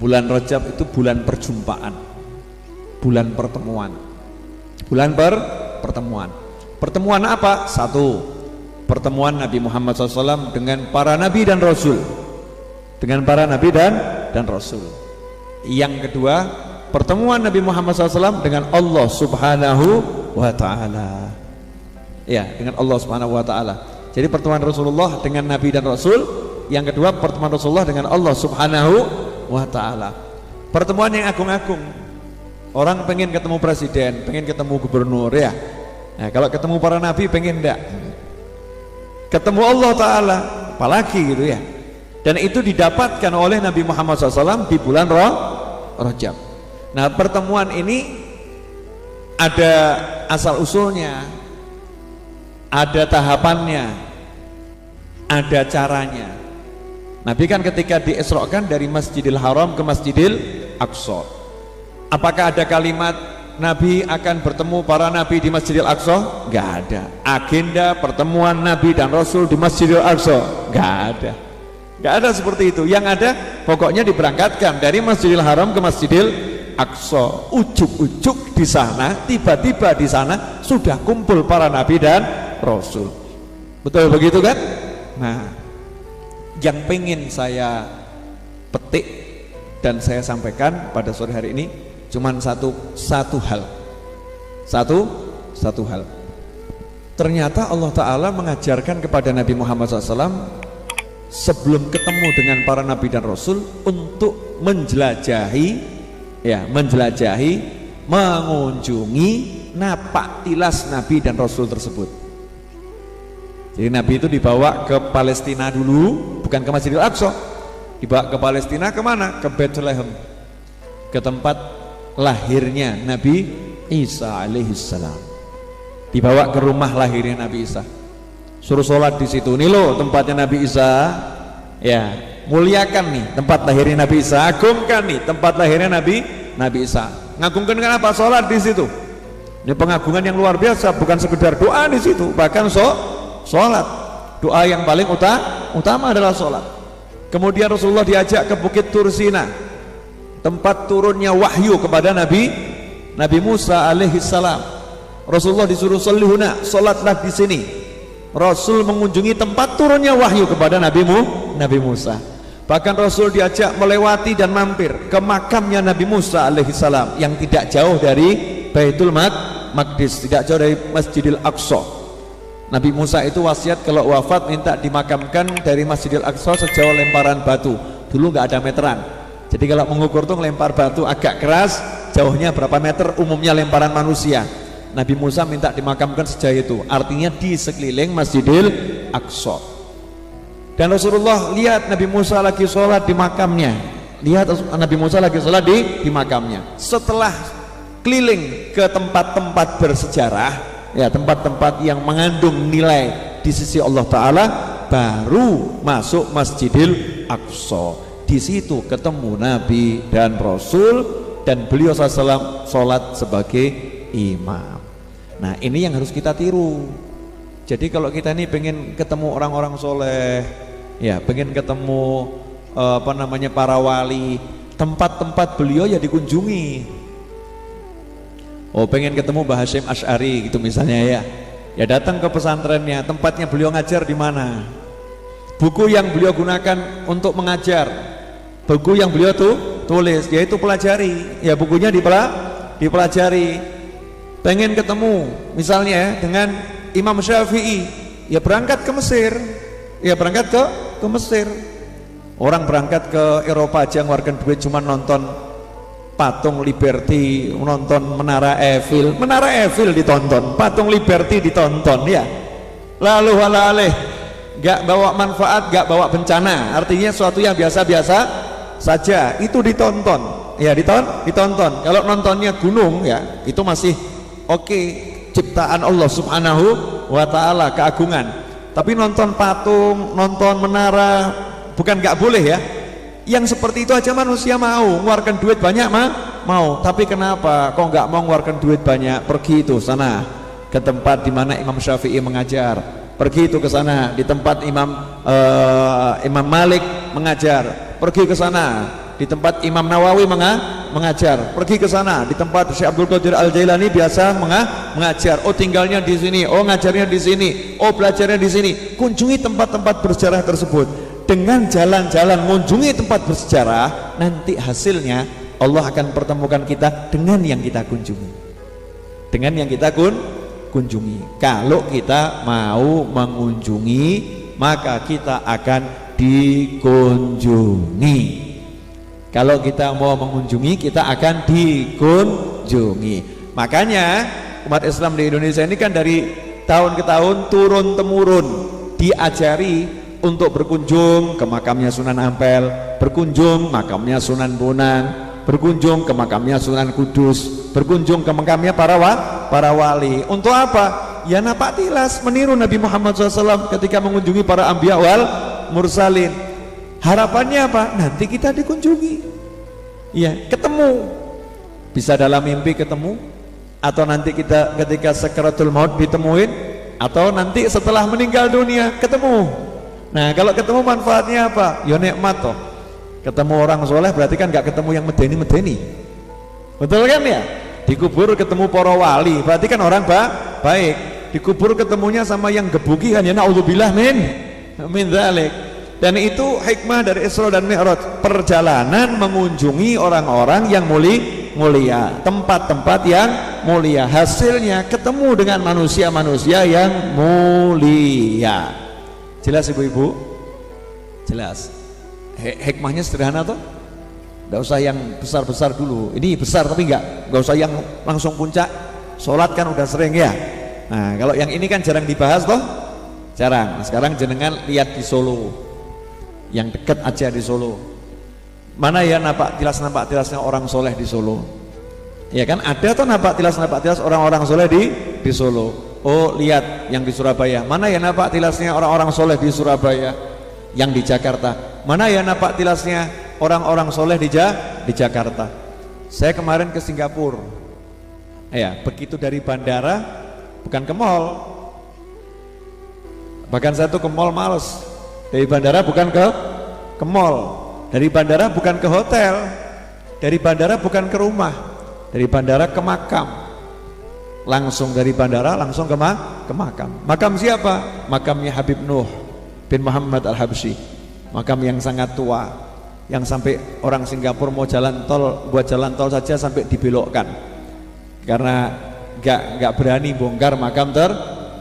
Bulan Rajab itu bulan perjumpaan, bulan pertemuan. Bulan pertemuan. Pertemuan apa? Satu, pertemuan Nabi Muhammad SAW dengan para nabi dan rasul. Dengan para nabi dan rasul. Yang kedua, pertemuan Nabi Muhammad SAW dengan Allah Subhanahu wa Ta'ala. Ya, dengan Allah Subhanahu wa Ta'ala. Jadi pertemuan Rasulullah dengan nabi dan rasul. Yang kedua, pertemuan Rasulullah dengan Allah Subhanahu wa Ta'ala. Pertemuan yang agung-agung. Orang pengen ketemu presiden, pengen ketemu gubernur, ya. Nah, kalau ketemu para nabi pengen enggak? Ketemu Allah Ta'ala, apalagi gitu ya. Dan itu didapatkan oleh Nabi Muhammad SAW di bulan Rajab. Nah, pertemuan ini ada asal usulnya, ada tahapannya, ada caranya. Nabi kan ketika diisrokan dari Masjidil Haram ke Masjidil Aqsa, apakah ada kalimat Nabi akan bertemu para nabi di Masjidil Aqsa? Gak ada. Agenda pertemuan Nabi dan Rasul di Masjidil Aqsa? Gak ada. Gak ada seperti itu. Yang ada pokoknya diberangkatkan dari Masjidil Haram ke Masjidil Aqsa. Ujuk-ujuk di sana, tiba-tiba di sana sudah kumpul para nabi dan Rasul. Betul begitu kan? Nah, yang pengen saya petik dan saya sampaikan pada sore hari ini cuman satu hal. Satu hal. Ternyata Allah Ta'ala mengajarkan kepada Nabi Muhammad SAW sebelum ketemu dengan para nabi dan rasul untuk menjelajahi, mengunjungi napak tilas nabi dan rasul tersebut. Jadi nabi itu dibawa ke Palestina dulu, bukan ke Masjidil Aqsa. Dibawa ke Palestina kemana? Ke Bethlehem, ke tempat lahirnya Nabi Isa alaihissalam. Dibawa ke rumah lahirnya Nabi Isa, suruh sholat di situ. Nih loh tempatnya Nabi Isa, ya, muliakan nih tempat lahirnya Nabi Isa, agungkan nih tempat lahirnya Nabi Isa. Ngagungkan dengan apa? Sholat di situ. Ini pengagungan yang luar biasa, bukan sekedar doa di situ, bahkan sholat. Doa yang paling utama adalah sholat. Kemudian Rasulullah diajak ke Bukit Tursina, tempat turunnya wahyu kepada Nabi Musa alaihissalam. Rasulullah disuruh sholihuna, sholatlah di sini. Rasul mengunjungi tempat turunnya wahyu kepada Nabi Musa. Bahkan Rasul diajak melewati dan mampir ke makamnya Nabi Musa alaihissalam yang tidak jauh dari Baitul Maqdis, tidak jauh dari Masjidil Aqsa. Nabi Musa itu wasiat kalau wafat minta dimakamkan dari Masjidil Aqsa sejauh lemparan batu. Dulu nggak ada meteran, jadi kalau mengukur tuh lempar batu agak keras, jauhnya berapa meter, umumnya lemparan manusia. Nabi Musa minta dimakamkan sejauh itu, artinya di sekeliling Masjidil Aqsa. Dan Rasulullah lihat Nabi Musa lagi sholat di makamnya, lihat Nabi Musa lagi sholat di makamnya. Setelah keliling ke tempat-tempat bersejarah, ya, tempat-tempat yang mengandung nilai di sisi Allah Ta'ala, baru masuk Masjidil Aqsa. Di situ ketemu Nabi dan Rasul, dan beliau SAW sholat sebagai imam. Nah, ini yang harus kita tiru. Jadi kalau kita ini pengen ketemu orang-orang soleh, ya, pengen ketemu para wali, tempat-tempat beliau ya dikunjungi. Oh, pengen ketemu Mbah Hasyim Asy'ari gitu misalnya, ya datang ke pesantrennya, tempatnya beliau ngajar di mana, buku yang beliau gunakan untuk mengajar, buku yang beliau tulis, yaitu pelajari, ya, bukunya dipelajari. Pengen ketemu misalnya dengan Imam Syafi'i, ya berangkat ke Mesir, ya berangkat ke Mesir. Orang berangkat ke Eropa aja ngeluarkan duit cuma nonton patung Liberty, nonton Menara Eiffel ditonton, patung Liberty ditonton, ya. Lalu walaaleh, gak bawa manfaat, gak bawa bencana, artinya suatu yang biasa-biasa saja, itu ditonton, ya, ditonton. Kalau nontonnya gunung, ya, itu masih oke, ciptaan Allah Subhanahu wa Ta'ala, keagungan. Tapi nonton patung, nonton menara, bukan gak boleh, ya. Yang seperti itu aja manusia mau, ngeluarkan duit banyak mau. Tapi kenapa kok nggak mau ngeluarkan duit banyak? Pergi itu sana ke tempat di mana Imam Syafi'i mengajar, pergi itu ke sana di tempat Imam Malik mengajar, pergi ke sana di tempat Imam Nawawi mengajar, pergi ke sana, di tempat Syekh Abdul Qadir Al-Jailani biasa mengajar, oh tinggalnya di sini, oh ngajarnya di sini, oh belajarnya di sini. Kunjungi tempat-tempat bersejarah tersebut. Dengan jalan-jalan mengunjungi tempat bersejarah, nanti hasilnya Allah akan pertemukan kita dengan yang kita kunjungi. Dengan yang kita kunjungi. Kalau kita mau mengunjungi, maka kita akan dikunjungi. Kalau kita mau mengunjungi, kita akan dikunjungi. Makanya umat Islam di Indonesia ini kan dari tahun ke tahun turun temurun diajari untuk berkunjung ke makamnya Sunan Ampel, berkunjung makamnya Sunan Bonang, berkunjung ke makamnya Sunan Kudus, berkunjung ke makamnya para wali. Untuk apa? Ya napak tilas, meniru Nabi Muhammad SAW ketika mengunjungi para anbiya wal mursalin. Harapannya apa? Nanti kita dikunjungi, ya ketemu, bisa dalam mimpi ketemu, atau nanti kita ketika sakaratul maut ditemuin, atau nanti setelah meninggal dunia ketemu. Nah kalau ketemu manfaatnya apa? Ya nikmat toh. Ketemu orang soleh berarti kan nggak ketemu yang medeni, betul kan ya? Dikubur ketemu para wali berarti kan orang baik. Dikubur ketemunya sama yang gebuki kan ya naudzubillah min dzalik. Dan itu hikmah dari Isra dan Mi'raj, perjalanan mengunjungi orang-orang yang mulia, tempat-tempat yang mulia. Hasilnya ketemu dengan manusia-manusia yang mulia. Jelas ibu-ibu? Jelas. Hikmahnya sederhana toh? Nggak usah yang besar-besar dulu. Ini besar tapi nggak usah yang langsung puncak. Sholat kan udah sering ya. Nah kalau yang ini kan jarang dibahas toh? Jarang. Nah, sekarang jenengan lihat di Solo, yang dekat aja di Solo. Mana ya nampak tilasnya orang soleh di Solo? Ya kan ada toh nampak tilas orang-orang soleh di Solo. Oh lihat yang di Surabaya, mana ya nampak tilasnya orang-orang soleh di Surabaya. Yang di Jakarta, mana ya nampak tilasnya orang-orang soleh di Jakarta. Saya kemarin ke Singapura, ya begitu dari bandara, bukan ke mall, bahkan saya tuh ke mall males. Dari bandara bukan ke mall, dari bandara bukan ke hotel, dari bandara bukan ke rumah, dari bandara ke makam. Langsung dari bandara langsung ke makam. Makam siapa? Makamnya Habib Nuh bin Muhammad Al-Habsyi. Makam yang sangat tua, yang sampai orang Singapura mau buat jalan tol saja sampai dibelokkan karena nggak berani bongkar makam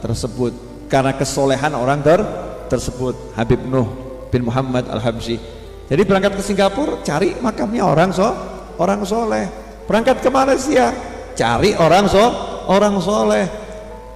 tersebut karena kesolehan orang tersebut, Habib Nuh bin Muhammad Al-Habsyi. Jadi berangkat ke Singapura cari makamnya orang soleh. Berangkat ke Malaysia cari orang soleh.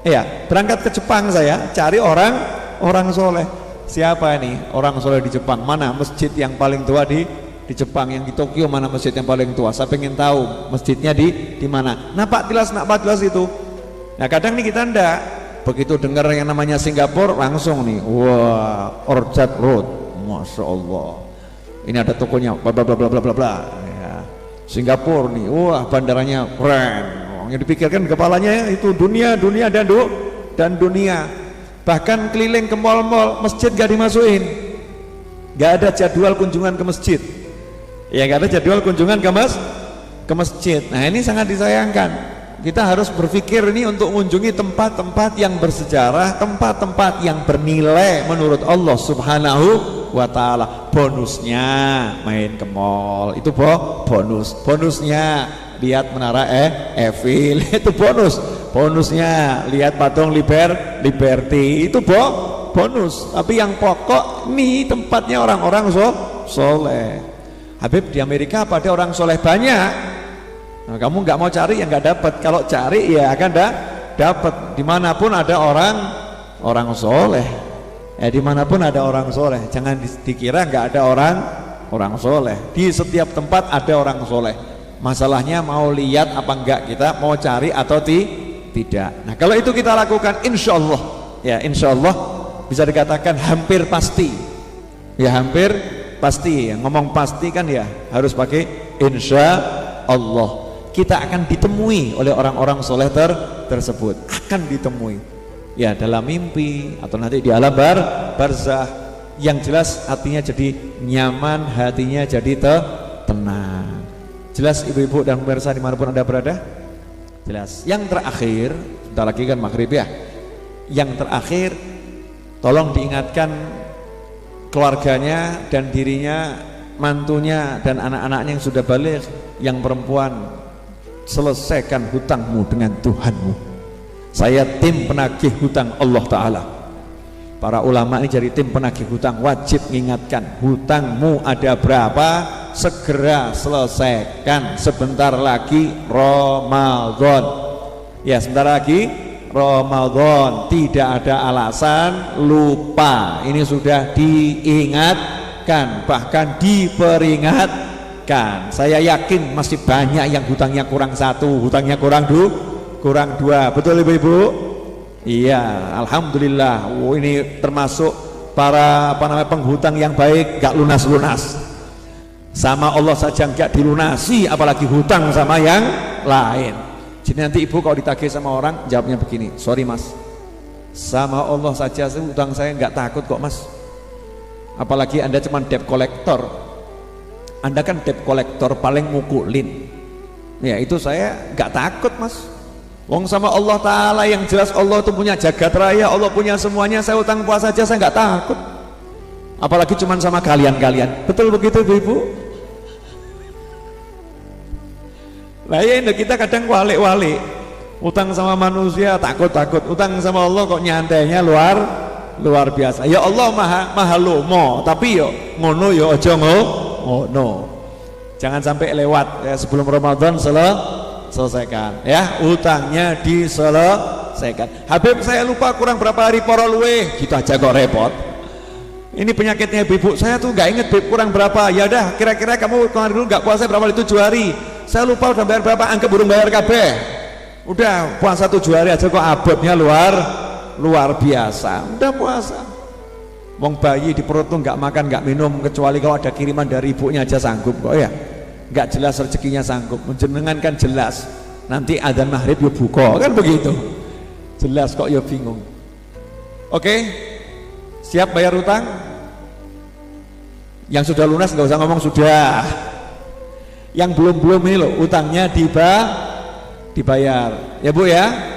Ya, berangkat ke Jepang saya cari orang soleh. Siapa ini orang soleh di Jepang? Mana masjid yang paling tua di Jepang? Yang di Tokyo mana masjid yang paling tua? Saya pengen tahu masjidnya di mana. Nampak tilas itu. Nah kadang nih kita ndak begitu dengar yang namanya Singapura langsung nih, wah Orchard Road, masya Allah. Ini ada tokonya, bla bla bla bla bla bla. Ya. Singapura nih, wah bandaranya keren. Yang dipikirkan kepalanya itu dunia dan dunia. Bahkan keliling ke mal-mal, masjid gak dimasukin, gak ada jadwal kunjungan ke masjid. Ya gak ada jadwal kunjungan ke masjid. Nah ini sangat disayangkan. Kita harus berpikir ini untuk mengunjungi tempat-tempat yang bersejarah, tempat-tempat yang bernilai menurut Allah Subhanahu wa ta'ala. Bonusnya main ke mall, itu bonusnya lihat menara Eiffel, itu bonusnya lihat patung Liberty, itu bonus. Tapi yang pokok nih tempatnya orang-orang soleh. Habib di Amerika pada orang soleh banyak. Nah, kamu nggak mau cari ya nggak dapat. Kalau cari ya akan dapat. Dimanapun ada orang soleh. Dimanapun ada orang soleh. Jangan dikira nggak ada orang soleh. Di setiap tempat ada orang soleh. Masalahnya mau lihat apa enggak kita, mau cari atau tidak. Nah kalau itu kita lakukan, insya Allah bisa dikatakan hampir pasti. Ya hampir pasti. Ngomong pasti kan ya harus pakai insya Allah. Kita akan ditemui oleh orang-orang soleh tersebut, akan ditemui ya dalam mimpi atau nanti di alam barzah. Yang jelas hatinya jadi nyaman, hatinya jadi tenang. Jelas ibu-ibu dan pemirsa dimanapun Anda berada? Jelas. Yang terakhir, sebentar lagi kan maghrib ya. Yang terakhir, tolong diingatkan keluarganya dan dirinya, mantunya dan anak-anaknya yang sudah balik, yang perempuan, selesaikan hutangmu dengan Tuhanmu. Saya tim penagih hutang Allah Ta'ala. Para ulama ini jadi tim penagih hutang, wajib mengingatkan hutangmu ada berapa, segera selesaikan. Sebentar lagi Ramadan ya, sebentar lagi Ramadan, tidak ada alasan lupa. Ini sudah diingatkan, bahkan diperingatkan. Saya yakin masih banyak yang hutangnya kurang satu, hutangnya kurang dua. Betul ibu-ibu? Iya, alhamdulillah. Ini termasuk para penghutang yang baik, gak lunas-lunas. Sama Allah saja gak dilunasi, apalagi hutang sama yang lain. Jadi nanti ibu kalau ditagih sama orang, jawabnya begini, sorry mas, sama Allah saja hutang saya gak takut kok mas. Apalagi anda cuma debt collector. Anda kan debt collector paling mukulin. Ya itu saya gak takut mas. Wong sama Allah Ta'ala yang jelas Allah itu punya jagat raya, Allah punya semuanya, saya utang puasa saja saya nggak takut, apalagi cuman sama kalian-kalian. Betul begitu ibu-ibu? Nah ya ini kita kadang walik-walik, utang sama manusia takut-takut, utang sama Allah kok nyantainya luar biasa. Ya Allah maha lomo, tapi yo ngono yo ojo ngono. Jangan sampai lewat ya, sebelum Ramadan selesaikan ya, utangnya diselesaikan. Habib saya lupa kurang berapa hari poro luwe, gitu aja kok repot. Ini penyakitnya ibu, saya tuh nggak inget Bib kurang berapa. Ya udah, kira-kira kamu kemarin dulu nggak puasa berapa, 7 hari. Saya lupa udah bayar berapa, anggap burung bayar kabeh. Udah puasa 7 hari aja kok abotnya luar biasa. Udah puasa. Wong bayi di perut tuh nggak makan nggak minum, kecuali kalau ada kiriman dari ibunya aja sanggup kok ya. Nggak jelas rezekinya sanggup, menjenengan kan jelas, nanti adzan maghrib ya buka kan begitu, jelas kok ya bingung. Oke, siap bayar utang? Yang sudah lunas nggak usah ngomong sudah, yang belum ini loh utangnya dibayar ya bu ya.